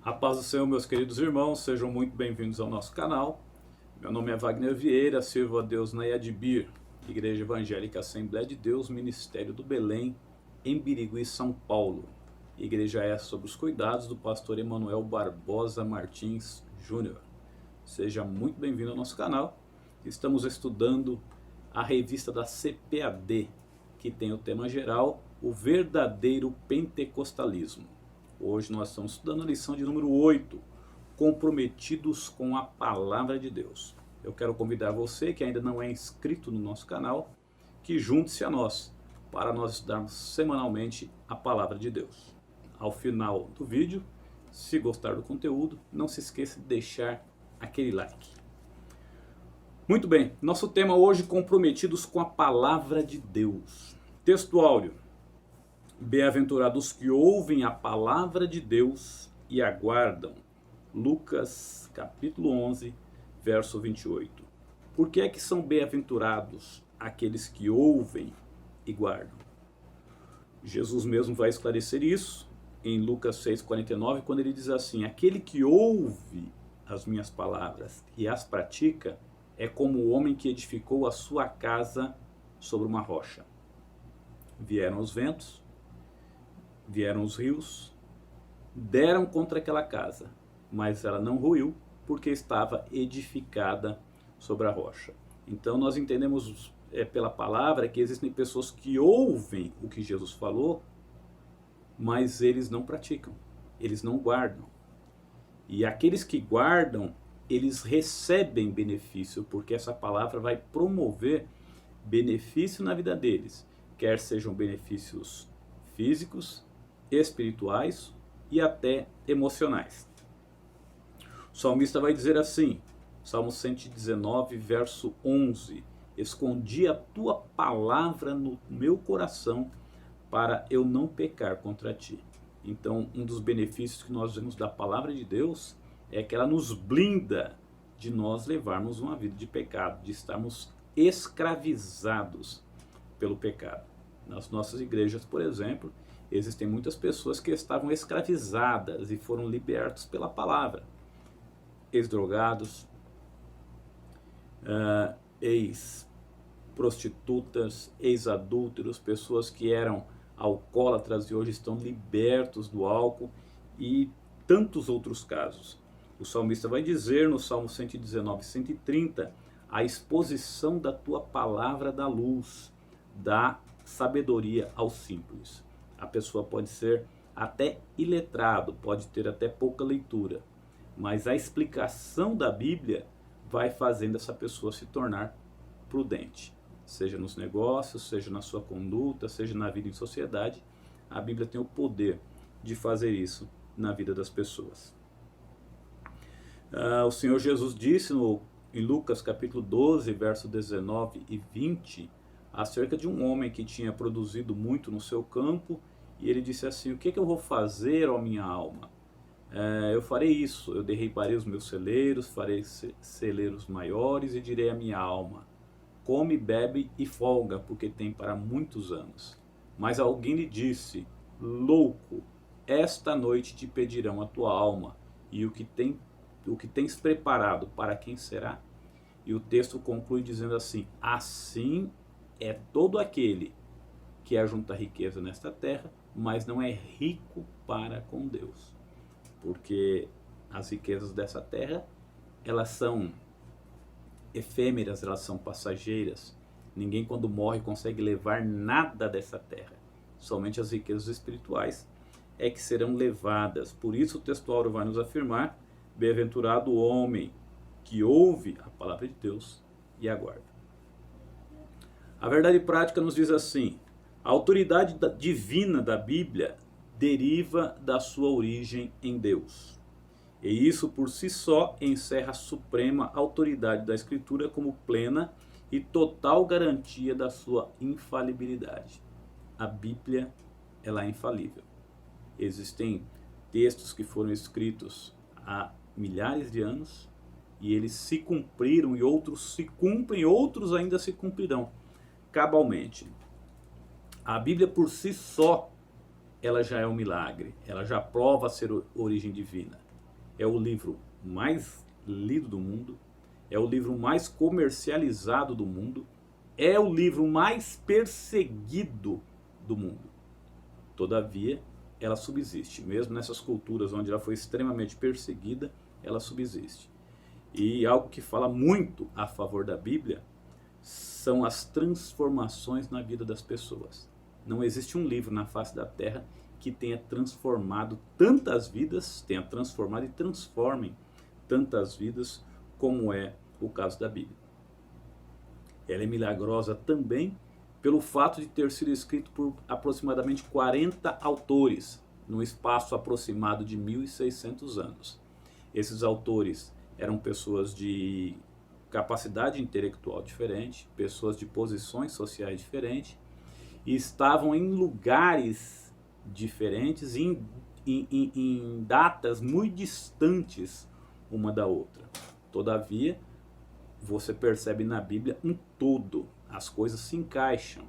A paz do Senhor, meus queridos irmãos, sejam muito bem-vindos ao nosso canal. Meu nome é Wagner Vieira, sirvo a Deus na Iadibir, Igreja Evangélica Assembleia de Deus, Ministério do Belém, em Birigui, São Paulo. Igreja essa sob os cuidados do pastor Emanuel Barbosa Martins Júnior. Seja muito bem-vindo ao nosso canal. Estamos estudando a revista da CPAD, que tem o tema geral, o verdadeiro pentecostalismo. Hoje nós estamos estudando a lição de número 8, comprometidos com a palavra de Deus. Eu quero convidar você que ainda não é inscrito no nosso canal, que junte-se a nós, para nós estudarmos semanalmente a palavra de Deus. Ao final do vídeo, se gostar do conteúdo, não se esqueça de deixar aquele like. Muito bem, nosso tema hoje, comprometidos com a palavra de Deus. Texto áudio. Bem-aventurados que ouvem a palavra de Deus e aguardam. Lucas capítulo 11, verso 28. Por que é que são bem-aventurados aqueles que ouvem e guardam? Jesus mesmo vai esclarecer isso em Lucas 6,49, quando ele diz assim: aquele que ouve as minhas palavras e as pratica é como o homem que edificou a sua casa sobre uma rocha. Vieram os ventos, vieram os rios, deram contra aquela casa, mas ela não ruiu porque estava edificada sobre a rocha. Então nós entendemos pela palavra que existem pessoas que ouvem o que Jesus falou, mas eles não praticam, eles não guardam. E aqueles que guardam, eles recebem benefício, porque essa palavra vai promover benefício na vida deles, quer sejam benefícios físicos, espirituais e até emocionais. O salmista vai dizer assim, Salmo 119, verso 11: escondi a tua palavra no meu coração para eu não pecar contra ti. Então, um dos benefícios que nós vemos da palavra de Deus é que ela nos blinda de nós levarmos uma vida de pecado, de estarmos escravizados pelo pecado. Nas nossas igrejas, por exemplo, existem muitas pessoas que estavam escravizadas e foram libertos pela palavra. Ex-drogados, ex-prostitutas, ex-adúlteros, pessoas que eram alcoólatras e hoje estão libertos do álcool e tantos outros casos. O salmista vai dizer no Salmo 119, 130, a exposição da tua palavra dá luz, dá sabedoria aos simples. A pessoa pode ser até iletrado, pode ter até pouca leitura, mas a explicação da Bíblia vai fazendo essa pessoa se tornar prudente. Seja nos negócios, seja na sua conduta, seja na vida em sociedade, a Bíblia tem o poder de fazer isso na vida das pessoas. O Senhor Jesus disse em Lucas capítulo 12, verso 19 e 20, acerca de um homem que tinha produzido muito no seu campo, e ele disse assim: o que eu vou fazer, ó minha alma? Eu farei isso, eu derribarei os meus celeiros, farei celeiros maiores e direi à minha alma: come, bebe e folga, porque tem para muitos anos. Mas alguém lhe disse: louco, esta noite te pedirão a tua alma, e o que tens preparado, para quem será? E o texto conclui dizendo assim: assim é todo aquele que ajunta riqueza nesta terra, mas não é rico para com Deus. Porque as riquezas dessa terra, elas são efêmeras, elas são passageiras. Ninguém quando morre consegue levar nada dessa terra. Somente as riquezas espirituais é que serão levadas. Por isso o textual vai nos afirmar: bem-aventurado o homem que ouve a palavra de Deus e aguarda. A verdade prática nos diz assim: a autoridade divina da Bíblia deriva da sua origem em Deus. E isso por si só encerra a suprema autoridade da Escritura como plena e total garantia da sua infalibilidade. A Bíblia, ela é infalível. Existem textos que foram escritos há milhares de anos e eles se cumpriram, e outros se cumprem, outros ainda se cumprirão cabalmente. A Bíblia por si só, ela já é um milagre, ela já prova ser origem divina. é o livro mais lido do mundo, é o livro mais comercializado do mundo, é o livro mais perseguido do mundo. Todavia, ela subsiste. Mesmo nessas culturas onde ela foi extremamente perseguida, ela subsiste. E algo que fala muito a favor da Bíblia são as transformações na vida das pessoas. Não existe um livro na face da terra que tenha transformado tantas vidas, tenha transformado e transforme tantas vidas como é o caso da Bíblia. Ela é milagrosa também pelo fato de ter sido escrito por aproximadamente 40 autores, num espaço aproximado de 1.600 anos. Esses autores eram pessoas de capacidade intelectual diferente, pessoas de posições sociais diferentes, e estavam em lugares diferentes, em datas muito distantes uma da outra. Todavia, você percebe na Bíblia um todo, as coisas se encaixam.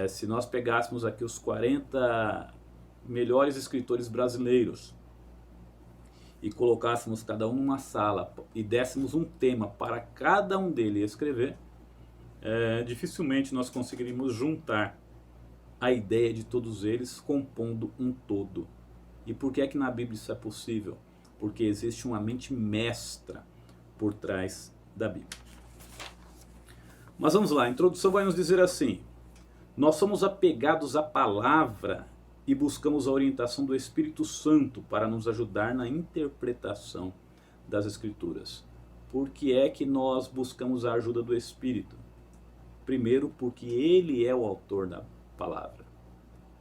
Se nós pegássemos aqui os 40 melhores escritores brasileiros e colocássemos cada um numa sala e dessemos um tema para cada um deles escrever, dificilmente nós conseguiríamos juntar a ideia de todos eles compondo um todo. E por que é que na Bíblia isso é possível? Porque existe uma mente mestra por trás da Bíblia. Mas vamos lá, a introdução vai nos dizer assim: nós somos apegados à palavra e buscamos a orientação do Espírito Santo para nos ajudar na interpretação das Escrituras. Por que é que nós buscamos a ajuda do Espírito? Primeiro, porque ele é o autor da palavra.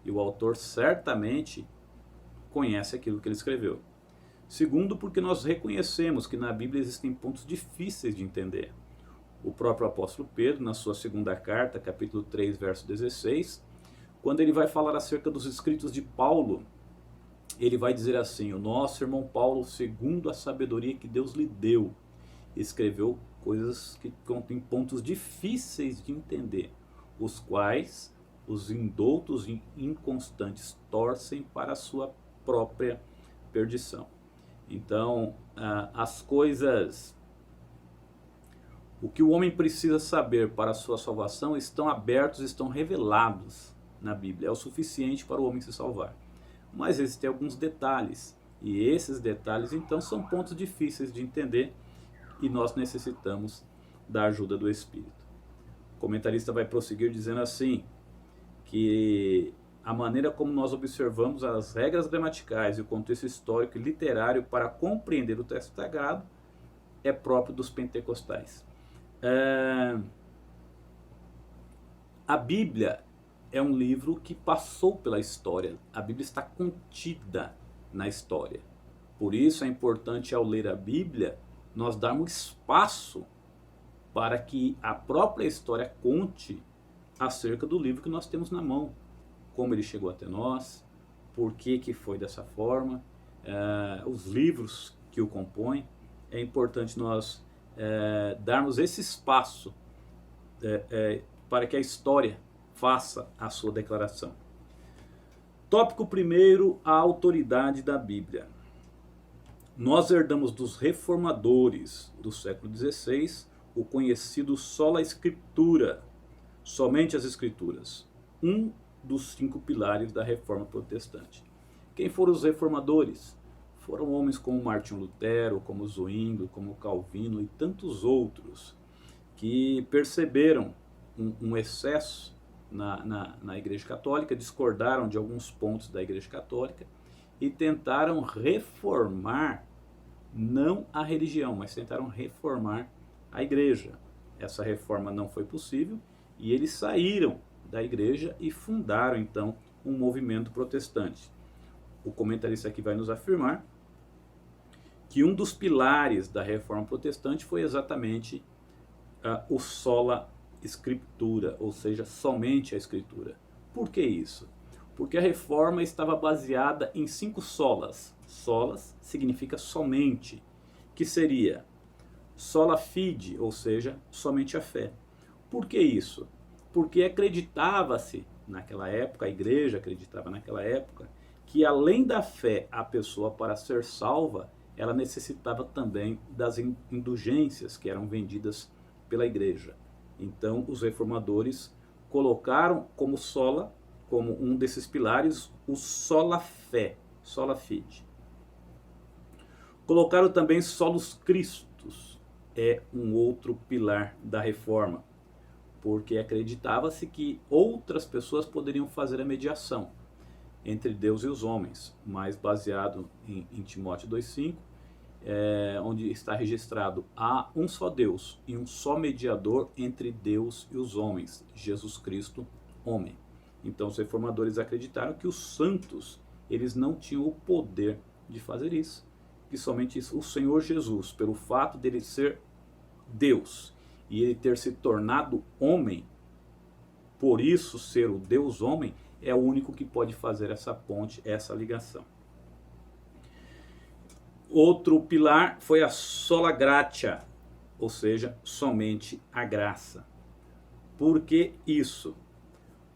E o autor certamente conhece aquilo que ele escreveu. Segundo, porque nós reconhecemos que na Bíblia existem pontos difíceis de entender. O próprio apóstolo Pedro, na sua segunda carta, capítulo 3, verso 16, quando ele vai falar acerca dos escritos de Paulo, ele vai dizer assim: o nosso irmão Paulo, segundo a sabedoria que Deus lhe deu, escreveu coisas que contêm pontos difíceis de entender, os quais os indoutos e inconstantes torcem para a sua própria perdição. Então, as coisas, o que o homem precisa saber para a sua salvação estão abertos, estão revelados na Bíblia. É o suficiente para o homem se salvar. Mas existem alguns detalhes, e esses detalhes então são pontos difíceis de entender, e nós necessitamos da ajuda do Espírito. O comentarista vai prosseguir dizendo assim, que a maneira como nós observamos as regras gramaticais e o contexto histórico e literário para compreender o texto sagrado é próprio dos pentecostais. A Bíblia é um livro que passou pela história. A Bíblia está contida na história. Por isso é importante, ao ler a Bíblia, nós darmos espaço para que a própria história conte acerca do livro que nós temos na mão. Como ele chegou até nós, por que foi dessa forma, os livros que o compõem. É importante nós darmos esse espaço para que a história faça a sua declaração. Tópico primeiro, a autoridade da Bíblia. Nós herdamos dos reformadores do século XVI o conhecido sola scriptura, somente as Escrituras, um dos 5 pilares da Reforma Protestante. Quem foram os reformadores? Foram homens como Martinho Lutero, como Zwinglio, como Calvino e tantos outros que perceberam um excesso na Igreja Católica, discordaram de alguns pontos da Igreja Católica e tentaram reformar, não a religião, mas tentaram reformar a Igreja. Essa reforma não foi possível e eles saíram da Igreja e fundaram então um movimento protestante. O comentarista aqui vai nos afirmar que um dos pilares da Reforma Protestante foi exatamente o sola scriptura, ou seja, somente a Escritura. Por que isso? Porque a Reforma estava baseada em 5 solas. Solas significa somente, que seria sola fide, ou seja, somente a fé. Por que isso? Porque acreditava-se naquela época, a igreja acreditava naquela época, que além da fé, a pessoa para ser salva, ela necessitava também das indulgências que eram vendidas pela igreja. Então, os reformadores colocaram como sola, como um desses pilares, o sola fé, sola fide. Colocaram também solos Christus, é um outro pilar da reforma, porque acreditava-se que outras pessoas poderiam fazer a mediação entre Deus e os homens, mas baseado em Timóteo 2,5, onde está registrado: há um só Deus e um só mediador entre Deus e os homens, Jesus Cristo, homem. Então os reformadores acreditaram que os santos, eles não tinham o poder de fazer isso, que somente isso, o Senhor Jesus, pelo fato dele ser Deus e ele ter se tornado homem, por isso ser o Deus homem, é o único que pode fazer essa ponte, essa ligação. Outro pilar foi a sola gratia, ou seja, somente a graça. Por que isso?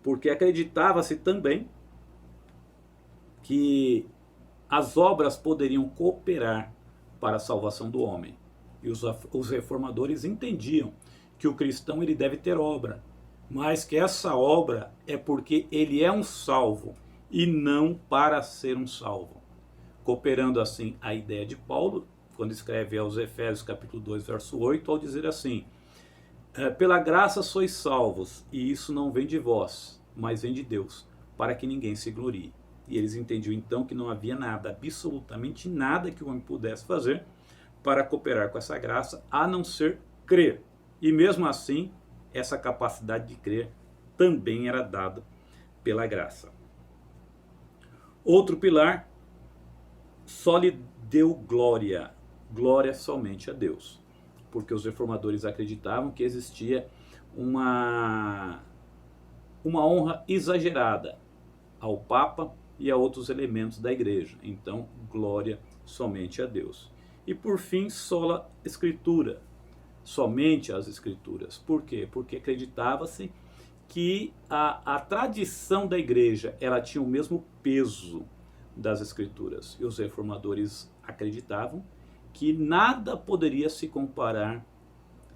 Porque acreditava-se também que as obras poderiam cooperar para a salvação do homem. E os reformadores entendiam que o cristão ele deve ter obra, mas que essa obra é porque ele é um salvo e não para ser um salvo. Cooperando assim a ideia de Paulo, quando escreve aos Efésios capítulo 2, verso 8, ao dizer assim: pela graça sois salvos, e isso não vem de vós, mas vem de Deus, para que ninguém se glorie. E eles entendiam então que não havia nada, absolutamente nada que o homem pudesse fazer para cooperar com essa graça, a não ser crer. E mesmo assim, essa capacidade de crer também era dada pela graça. Outro pilar, só lhe deu glória, glória somente a Deus, porque os reformadores acreditavam que existia uma honra exagerada ao Papa e a outros elementos da igreja. Então, glória somente a Deus. E por fim, sola escritura, somente as escrituras. Por quê? Porque acreditava-se que a tradição da igreja ela tinha o mesmo peso das escrituras. E os reformadores acreditavam que nada poderia se comparar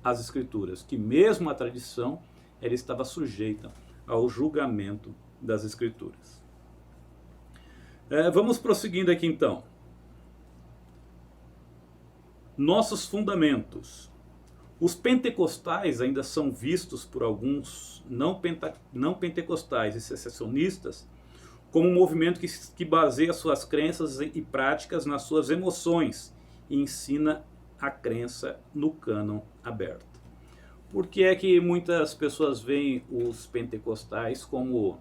às escrituras, que mesmo a tradição ela estava sujeita ao julgamento das escrituras. Vamos prosseguindo aqui então. Nossos fundamentos. Os pentecostais ainda são vistos por alguns não pentecostais e secessionistas como um movimento que baseia suas crenças e práticas nas suas emoções e ensina a crença no cânon aberto. Por que é que muitas pessoas veem os pentecostais como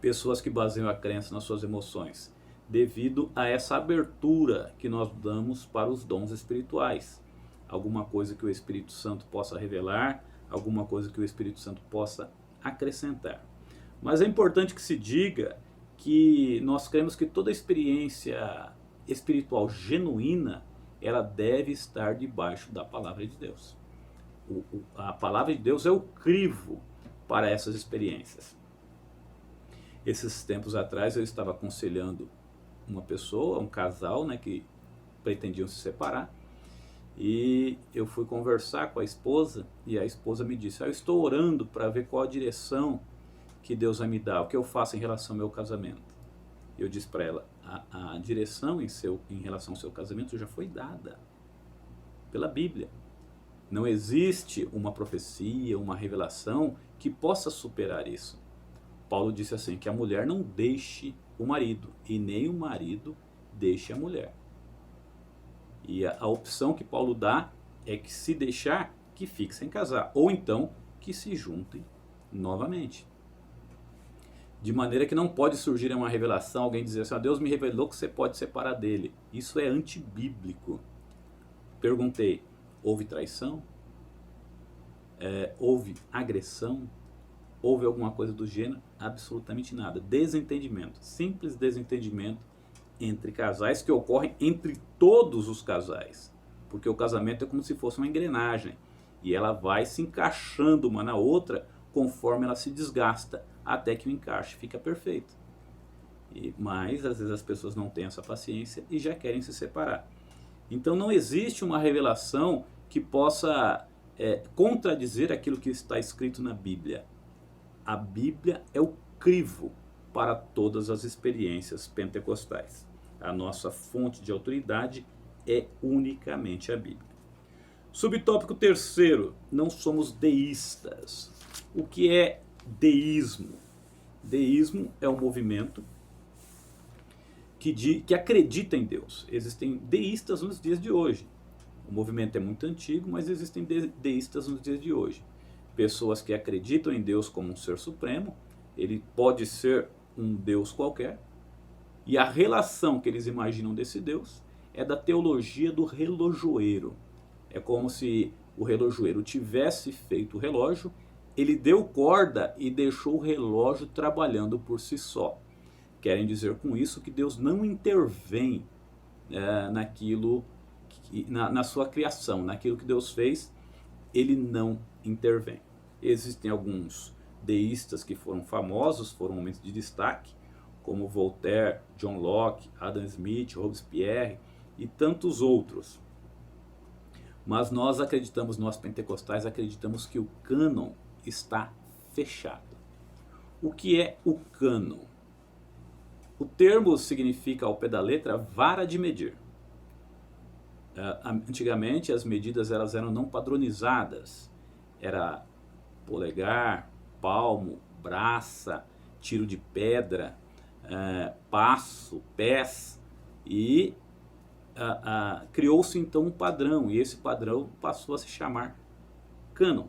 pessoas que baseiam a crença nas suas emoções? Devido a essa abertura que nós damos para os dons espirituais. Alguma coisa que o Espírito Santo possa revelar, alguma coisa que o Espírito Santo possa acrescentar. Mas é importante que se diga que nós cremos que toda experiência espiritual genuína, ela deve estar debaixo da palavra de Deus. A palavra de Deus é o crivo para essas experiências. Esses tempos atrás eu estava aconselhando uma pessoa, um casal, que pretendiam se separar, e eu fui conversar com a esposa, e a esposa me disse: eu estou orando para ver qual a direção que Deus vai me dar, o que eu faço em relação ao meu casamento. Eu disse para ela: a direção em relação ao seu casamento já foi dada pela Bíblia. Não existe uma profecia, uma revelação que possa superar isso. Paulo disse assim, que a mulher não deixe o marido, e nem o marido deixe a mulher. E a opção que Paulo dá é que, se deixar, que fique sem casar, ou então que se juntem novamente. De maneira que não pode surgir uma revelação, alguém dizer assim: Deus me revelou que você pode separar dele. Isso é antibíblico. Perguntei: houve traição? Houve agressão? Houve alguma coisa do gênero? Absolutamente nada. Desentendimento, simples desentendimento entre casais, que ocorre entre todos os casais. Porque o casamento é como se fosse uma engrenagem, e ela vai se encaixando uma na outra conforme ela se desgasta, até que o encaixe fica perfeito. Mas às vezes as pessoas não têm essa paciência e já querem se separar. Então não existe uma revelação que possa contradizer aquilo que está escrito na Bíblia. A Bíblia é o crivo para todas as experiências pentecostais. A nossa fonte de autoridade é unicamente a Bíblia. Subtópico terceiro, não somos deístas. O que é deísmo? Deísmo é um movimento que acredita em Deus. Existem deístas nos dias de hoje. O movimento é muito antigo, mas existem deístas nos dias de hoje. Pessoas que acreditam em Deus como um ser supremo, ele pode ser um Deus qualquer, e a relação que eles imaginam desse Deus é da teologia do relojoeiro. É como se o relojoeiro tivesse feito o relógio, ele deu corda e deixou o relógio trabalhando por si só. Querem dizer com isso que Deus não intervém naquilo, na sua criação, naquilo que Deus fez, ele não intervém. Existem alguns deístas que foram famosos, foram homens de destaque, como Voltaire, John Locke, Adam Smith, Robespierre e tantos outros. Mas nós acreditamos, nós pentecostais acreditamos que o cânon está fechado. O que é o cânon? O termo significa, ao pé da letra, vara de medir. Antigamente as medidas elas eram não padronizadas. Era polegar, palmo, braça, tiro de pedra, passo, pés, e criou-se então um padrão, e esse padrão passou a se chamar cânon,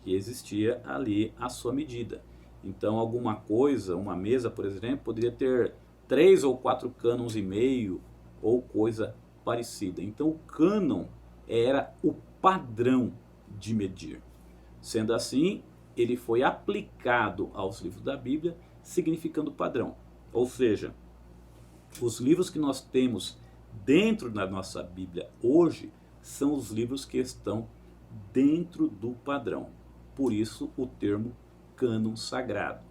que existia ali a sua medida. Então alguma coisa, uma mesa, por exemplo, poderia ter 3 ou 4 cânons e meio, ou coisa parecida. Então o cânon era o padrão de medir. Sendo assim, ele foi aplicado aos livros da Bíblia, significando padrão. Ou seja, os livros que nós temos dentro da nossa Bíblia hoje são os livros que estão dentro do padrão. Por isso o termo cânon sagrado.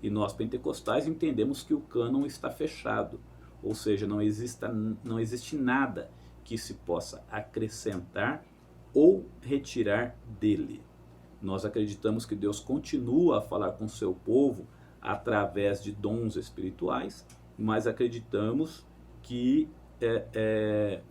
E nós pentecostais entendemos que o cânon está fechado. Ou seja, não existe nada que se possa acrescentar ou retirar dele. Nós acreditamos que Deus continua a falar com o seu povo através de dons espirituais, mas acreditamos que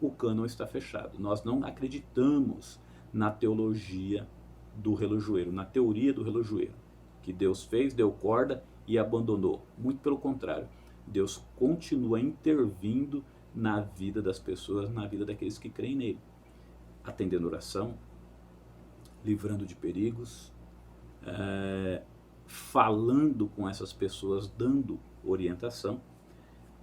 o cânon está fechado. Nós não acreditamos na teologia do relojoeiro, na teoria do relojoeiro, que Deus fez, deu corda e abandonou. Muito pelo contrário, Deus continua intervindo na vida das pessoas, na vida daqueles que creem nele, atendendo oração, livrando de perigos, falando com essas pessoas, dando orientação.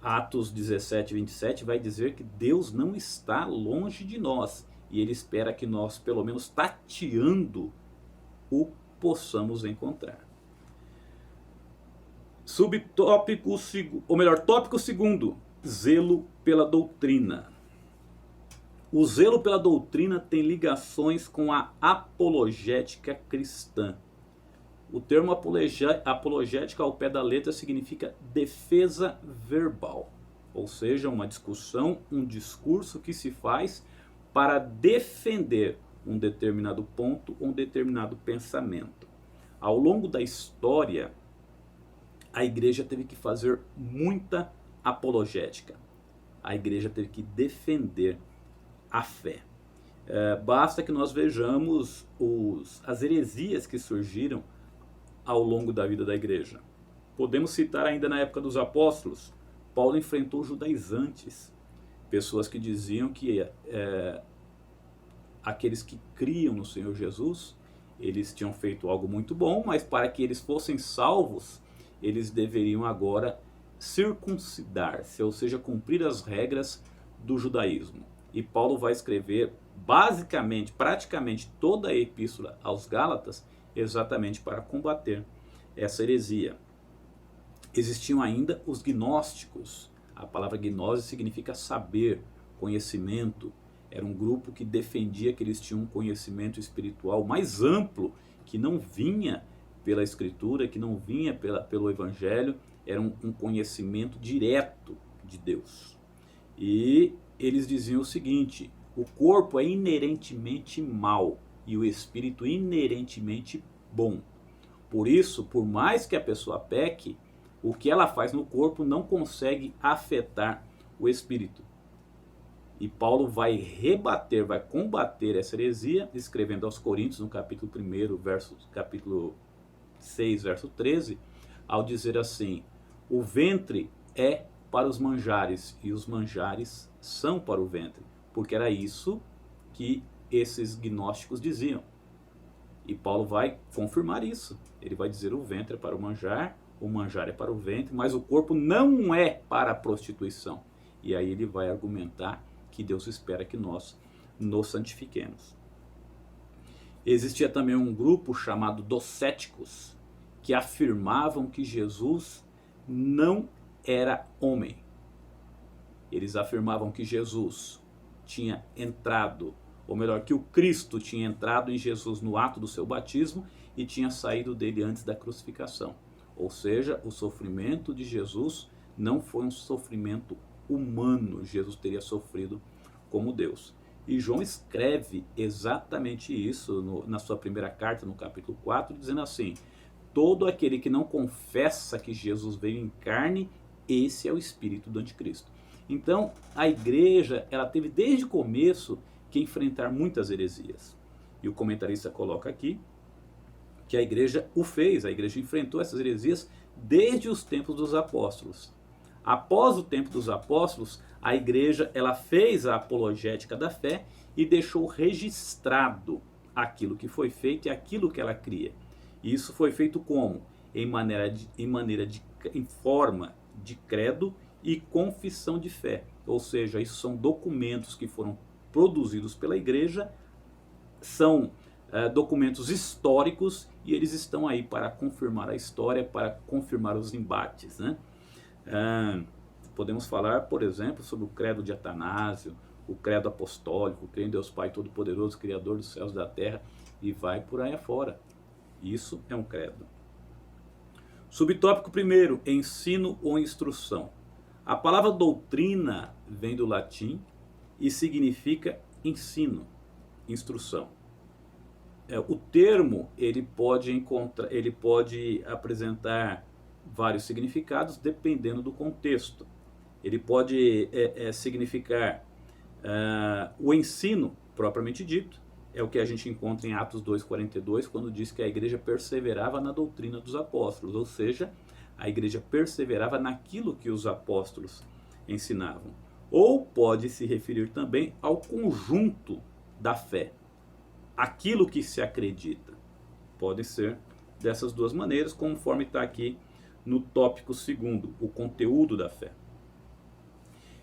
Atos 17, 27 vai dizer que Deus não está longe de nós e Ele espera que nós, pelo menos tateando, o possamos encontrar. Subtópico, ou melhor, tópico segundo, zelo pela doutrina. O zelo pela doutrina tem ligações com a apologética cristã. O termo apologética ao pé da letra significa defesa verbal, ou seja, uma discussão, um discurso que se faz para defender um determinado ponto, um determinado pensamento. Ao longo da história, a igreja teve que fazer muita apologética. A igreja teve que defender a fé. Basta que nós vejamos as heresias que surgiram ao longo da vida da igreja. Podemos citar ainda na época dos apóstolos, Paulo enfrentou judaizantes, pessoas que diziam que aqueles que criam no Senhor Jesus, eles tinham feito algo muito bom, mas para que eles fossem salvos, eles deveriam agora circuncidar-se, ou seja, cumprir as regras do judaísmo. E Paulo vai escrever basicamente, praticamente toda a epístola aos Gálatas, exatamente para combater essa heresia. Existiam ainda os gnósticos. A palavra gnose significa saber, conhecimento. Era um grupo que defendia que eles tinham um conhecimento espiritual mais amplo, que não vinha pela escritura, que não vinha pelo evangelho, era um conhecimento direto de Deus. E eles diziam o seguinte: o corpo é inerentemente mau e o espírito inerentemente bom. Por isso, por mais que a pessoa peque, o que ela faz no corpo não consegue afetar o espírito. E Paulo vai rebater, vai combater essa heresia, escrevendo aos Coríntios, no capítulo 1, capítulo 6, verso 13, ao dizer assim: o ventre é para os manjares e os manjares são para o ventre, porque era isso que esses gnósticos diziam. E Paulo vai confirmar isso. Ele vai dizer: o ventre é para o manjar é para o ventre, mas o corpo não é para a prostituição. E aí ele vai argumentar que Deus espera que nós nos santifiquemos. Existia também um grupo chamado docéticos, que afirmavam que Jesus não era homem. Eles afirmavam que Jesus tinha entrado, ou melhor, que o Cristo tinha entrado em Jesus no ato do seu batismo e tinha saído dele antes da crucificação. Ou seja, o sofrimento de Jesus não foi um sofrimento humano, Jesus teria sofrido como Deus. E João escreve exatamente isso na sua primeira carta, no capítulo 4, dizendo assim: todo aquele que não confessa que Jesus veio em carne, esse é o espírito do anticristo. Então, a igreja, ela teve desde o começo que enfrentar muitas heresias. E o comentarista coloca aqui que a igreja o fez, a igreja enfrentou essas heresias desde os tempos dos apóstolos. Após o tempo dos apóstolos, a igreja ela fez a apologética da fé e deixou registrado aquilo que foi feito e aquilo que ela cria. E isso foi feito como? Em forma de credo e confissão de fé. Ou seja, isso são documentos que foram produzidos pela igreja, são documentos históricos e eles estão aí para confirmar a história, para confirmar os embates, né? Podemos falar, por exemplo, sobre o credo de Atanásio, o credo apostólico, creio em Deus Pai Todo-Poderoso, Criador dos céus e da terra, e vai por aí afora. Isso é um credo. Subtópico 1, ensino ou instrução. A palavra doutrina vem do latim e significa ensino, instrução. O termo ele pode apresentar vários significados dependendo do contexto. Ele pode significar o ensino propriamente dito, é o que a gente encontra em Atos 2,42, quando diz que a igreja perseverava na doutrina dos apóstolos, ou seja, a igreja perseverava naquilo que os apóstolos ensinavam. Ou pode se referir também ao conjunto da fé, aquilo que se acredita. Pode ser dessas duas maneiras, conforme está aqui no tópico 2, o conteúdo da fé.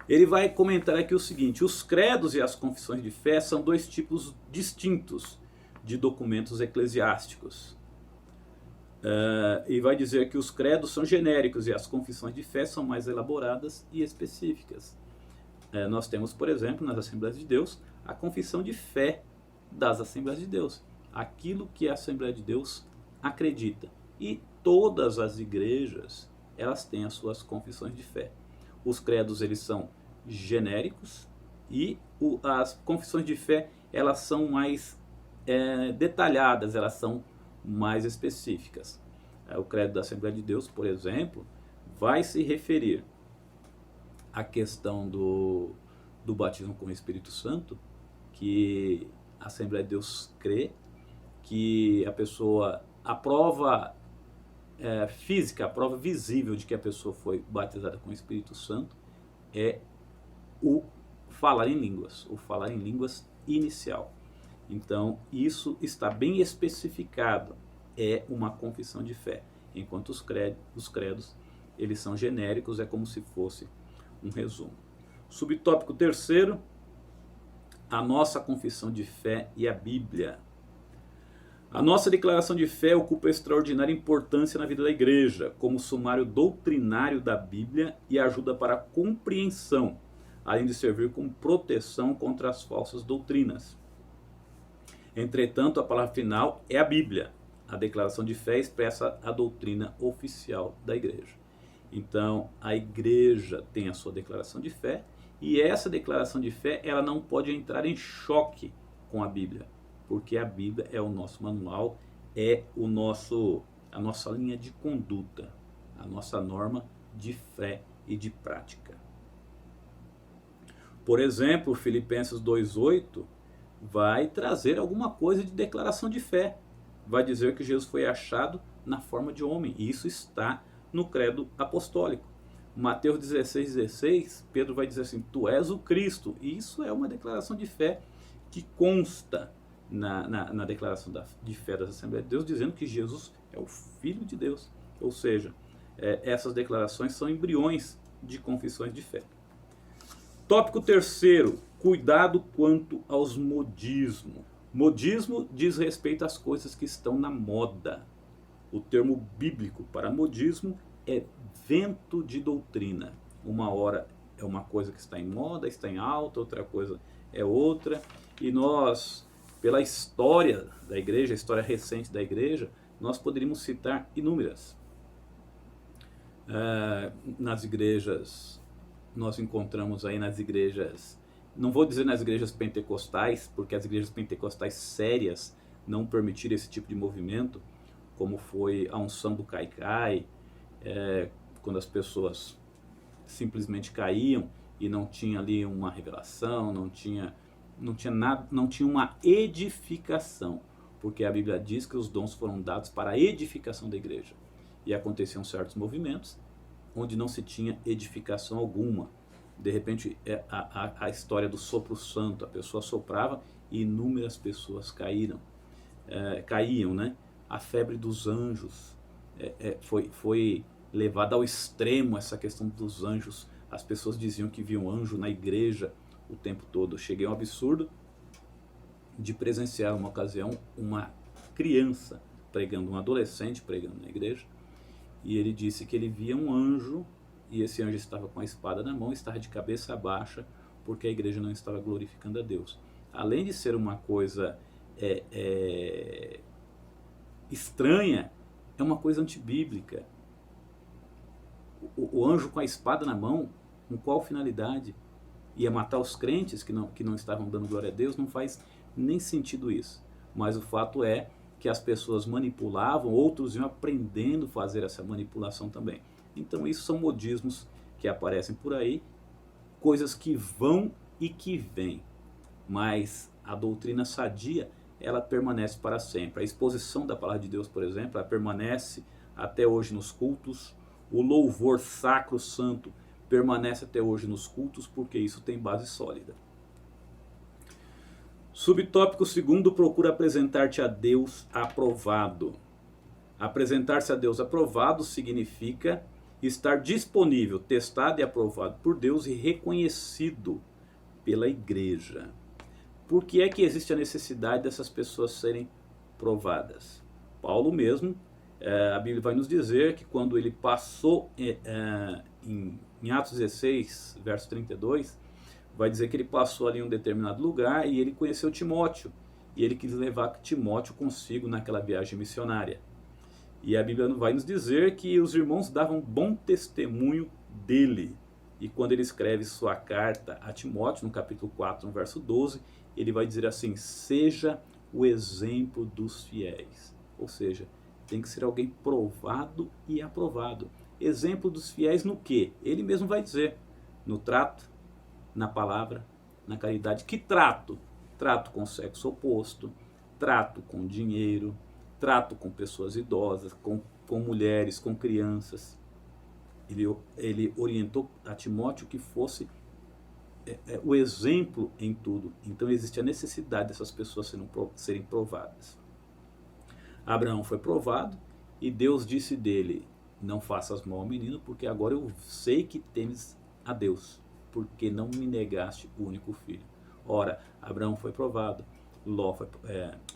Ele vai comentar aqui o seguinte: os credos e as confissões de fé são dois tipos distintos de documentos eclesiásticos. E vai dizer que os credos são genéricos e as confissões de fé são mais elaboradas e específicas. Nós temos, por exemplo, nas Assembleias de Deus, a confissão de fé das Assembleias de Deus, aquilo que a Assembleia de Deus acredita. E todas as igrejas, elas têm as suas confissões de fé. Os credos, eles são genéricos e as confissões de fé, elas são mais detalhadas, elas são mais específicas. O credo da Assembleia de Deus, por exemplo, vai se referir à questão do batismo com o Espírito Santo, que a Assembleia de Deus crê que a pessoa, a prova física, a prova visível de que a pessoa foi batizada com o Espírito Santo é o falar em línguas inicial. Então, isso está bem especificado, é uma confissão de fé. Enquanto os credos, eles são genéricos, é como se fosse um resumo. Subtópico 3, a nossa confissão de fé e a Bíblia. A nossa declaração de fé ocupa extraordinária importância na vida da igreja, como sumário doutrinário da Bíblia e ajuda para a compreensão, além de servir como proteção contra as falsas doutrinas. Entretanto, a palavra final é a Bíblia. A declaração de fé expressa a doutrina oficial da igreja. Então, a igreja tem a sua declaração de fé, e essa declaração de fé, ela não pode entrar em choque com a Bíblia, porque a Bíblia é o nosso manual, é a nossa linha de conduta, a nossa norma de fé e de prática. Por exemplo, Filipenses 2:8 vai trazer alguma coisa de declaração de fé. Vai dizer que Jesus foi achado na forma de homem, e isso está no credo apostólico. Mateus 16:16, Pedro vai dizer assim: tu és o Cristo. E isso é uma declaração de fé que consta na declaração de fé das Assembleias de Deus, dizendo que Jesus é o Filho de Deus. Ou seja, essas declarações são embriões de confissões de fé. Tópico terceiro, cuidado quanto aos modismos. Modismo diz respeito às coisas que estão na moda. O termo bíblico para modismo é vento de doutrina. Uma hora é uma coisa que está em moda, está em alta, outra coisa é outra. E nós, pela história da igreja, a história recente da igreja, nós poderíamos citar inúmeras. Nas igrejas, nós encontramos aí nas igrejas, não vou dizer nas igrejas pentecostais, porque as igrejas pentecostais sérias não permitiram esse tipo de movimento, como foi a unção do cai-cai, quando as pessoas simplesmente caíam e não tinha ali uma revelação, não tinha nada, não tinha uma edificação, porque a Bíblia diz que os dons foram dados para a edificação da igreja. E aconteciam certos movimentos onde não se tinha edificação alguma. De repente, a história do sopro santo, a pessoa soprava e inúmeras pessoas caíam, né? A febre dos anjos foi levada ao extremo, essa questão dos anjos. As pessoas diziam que viam anjo na igreja o tempo todo. Cheguei a um absurdo de presenciar uma ocasião uma criança pregando, um adolescente pregando na igreja, e ele disse que ele via um anjo, e esse anjo estava com a espada na mão, estava de cabeça baixa, porque a igreja não estava glorificando a Deus. Além de ser uma coisa estranha, é uma coisa antibíblica. O anjo com a espada na mão, com qual finalidade? Ia matar os crentes que não estavam dando glória a Deus? Não faz nem sentido isso. Mas o fato é que as pessoas manipulavam, outros iam aprendendo a fazer essa manipulação também. Então isso são modismos que aparecem por aí, coisas que vão e que vêm. Mas a doutrina sadia, ela permanece para sempre. A exposição da palavra de Deus, por exemplo, ela permanece até hoje nos cultos. O louvor sacro santo permanece até hoje nos cultos, porque isso tem base sólida. Subtópico segundo, procura apresentar-te a Deus aprovado. Apresentar-se a Deus aprovado significa estar disponível, testado e aprovado por Deus e reconhecido pela igreja. Por que é que existe a necessidade dessas pessoas serem provadas? Paulo mesmo, a Bíblia vai nos dizer que quando ele passou em Atos 16, verso 32, vai dizer que ele passou ali em um determinado lugar e ele conheceu Timóteo. E ele quis levar Timóteo consigo naquela viagem missionária. E a Bíblia vai nos dizer que os irmãos davam bom testemunho dele. E quando ele escreve sua carta a Timóteo, no capítulo 4, no verso 12, ele vai dizer assim: seja o exemplo dos fiéis. Ou seja, tem que ser alguém provado e aprovado. Exemplo dos fiéis no quê? Ele mesmo vai dizer: no trato, na palavra, na caridade. Que trato? Trato com o sexo oposto, trato com dinheiro, trato com pessoas idosas, com mulheres, com crianças. Ele orientou a Timóteo que fosse o exemplo em tudo. Então existe a necessidade dessas pessoas serem provadas. Abraão foi provado e Deus disse dele: não faças mal ao menino, porque agora eu sei que temes a Deus, porque não me negaste o único filho. Ora, Abraão foi provado,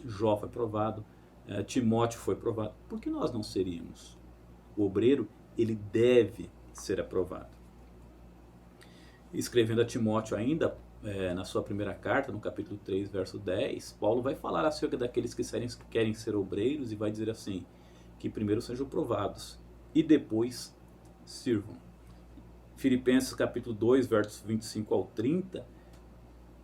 Jó foi provado, Timóteo foi provado. Por que nós não seríamos? O obreiro, ele deve ser aprovado. Escrevendo a Timóteo ainda, na sua primeira carta, no capítulo 3, verso 10, Paulo vai falar acerca daqueles que querem ser obreiros e vai dizer assim, que primeiro sejam provados e depois sirvam. Filipenses capítulo 2, versos 25 ao 30,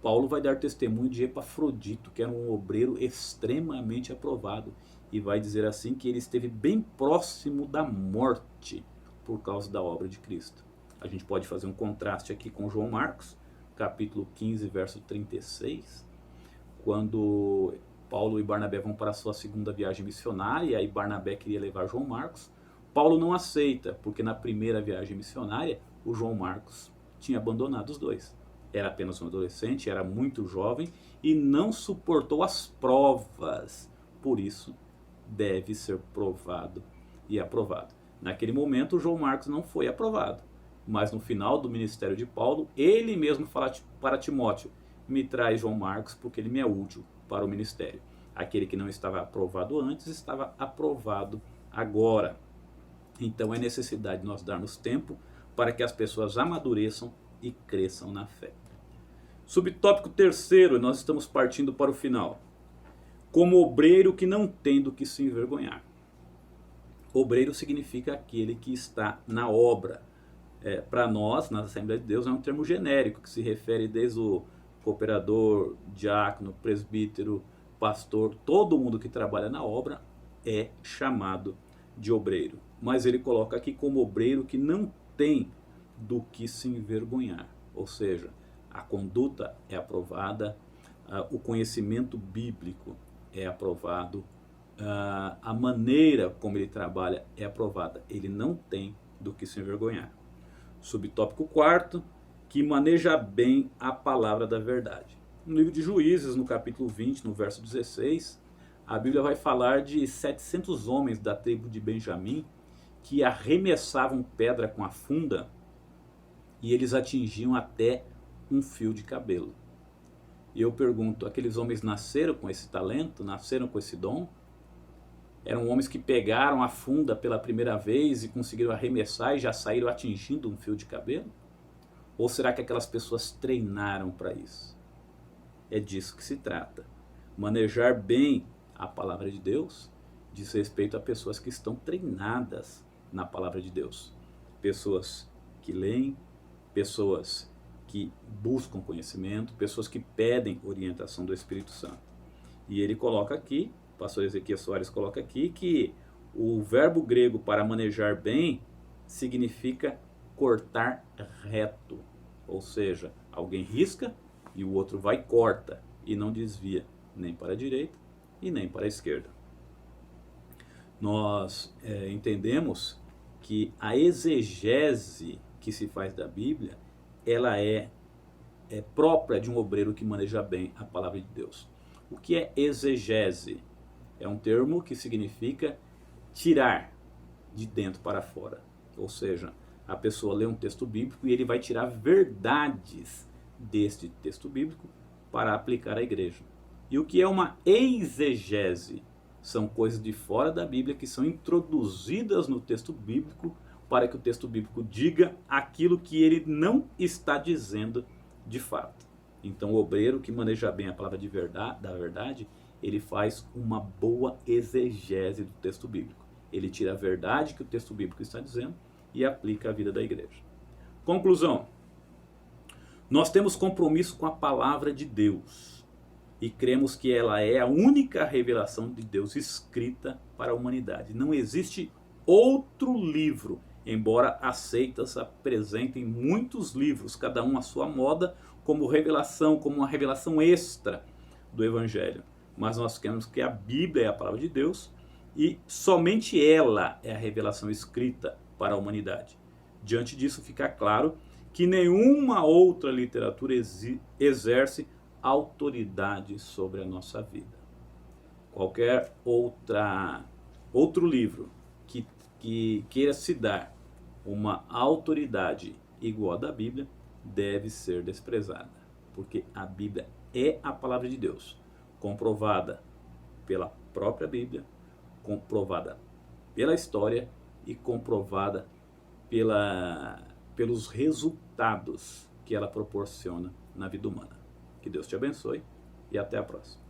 Paulo vai dar testemunho de Epafrodito, que era um obreiro extremamente aprovado, e vai dizer assim que ele esteve bem próximo da morte por causa da obra de Cristo. A gente pode fazer um contraste aqui com João Marcos, capítulo 15, verso 36, quando Paulo e Barnabé vão para a sua segunda viagem missionária, e Barnabé queria levar João Marcos. Paulo não aceita, porque na primeira viagem missionária, o João Marcos tinha abandonado os dois. Era apenas um adolescente, era muito jovem e não suportou as provas. Por isso, deve ser provado e aprovado. Naquele momento, o João Marcos não foi aprovado. Mas no final do ministério de Paulo, ele mesmo fala para Timóteo: me traz João Marcos porque ele me é útil para o ministério. Aquele que não estava aprovado antes, estava aprovado agora. Então é necessidade de nós darmos tempo para que as pessoas amadureçam e cresçam na fé. Subtópico terceiro, nós estamos partindo para o final. Como obreiro que não tem do que se envergonhar. Obreiro significa aquele que está na obra. Para nós, na Assembleia de Deus, é um termo genérico que se refere desde o cooperador, diácono, presbítero, pastor, todo mundo que trabalha na obra é chamado de obreiro. Mas ele coloca aqui como obreiro que não tem do que se envergonhar. Ou seja, a conduta é aprovada, o conhecimento bíblico é aprovado, a maneira como ele trabalha é aprovada. Ele não tem do que se envergonhar. Subtópico quarto, que maneja bem a palavra da verdade. No livro de Juízes, no capítulo 20, no verso 16, a Bíblia vai falar de 700 homens da tribo de Benjamim que arremessavam pedra com a funda e eles atingiam até um fio de cabelo. E eu pergunto, aqueles homens nasceram com esse talento? Nasceram com esse dom? Eram homens que pegaram a funda pela primeira vez e conseguiram arremessar e já saíram atingindo um fio de cabelo? Ou será que aquelas pessoas treinaram para isso? É disso que se trata. Manejar bem a palavra de Deus diz respeito a pessoas que estão treinadas na palavra de Deus. Pessoas que leem, pessoas que buscam conhecimento, pessoas que pedem orientação do Espírito Santo. E ele coloca aqui, o pastor Ezequiel Soares coloca aqui, que o verbo grego para manejar bem significa cortar reto. Ou seja, alguém risca e o outro vai e corta e não desvia nem para a direita e nem para a esquerda. Nós entendemos que a exegese que se faz da Bíblia, ela é própria de um obreiro que maneja bem a palavra de Deus. O que é exegese? É um termo que significa tirar de dentro para fora. Ou seja, a pessoa lê um texto bíblico e ele vai tirar verdades deste texto bíblico para aplicar à igreja. E o que é uma exegese? São coisas de fora da Bíblia que são introduzidas no texto bíblico para que o texto bíblico diga aquilo que ele não está dizendo de fato. Então o obreiro que maneja bem a palavra da verdade, ele faz uma boa exegese do texto bíblico. Ele tira a verdade que o texto bíblico está dizendo e aplica à vida da igreja. Conclusão. Nós temos compromisso com a palavra de Deus e cremos que ela é a única revelação de Deus escrita para a humanidade. Não existe outro livro, embora as seitas apresentem muitos livros, cada um à sua moda, como revelação, como uma revelação extra do Evangelho. Mas nós queremos que a Bíblia é a palavra de Deus e somente ela é a revelação escrita para a humanidade. Diante disso fica claro que nenhuma outra literatura exerce autoridade sobre a nossa vida. Qualquer outro livro que queira se dar uma autoridade igual à da Bíblia deve ser desprezada, porque a Bíblia é a palavra de Deus, comprovada pela própria Bíblia, comprovada pela história e comprovada pelos resultados que ela proporciona na vida humana. Que Deus te abençoe e até a próxima.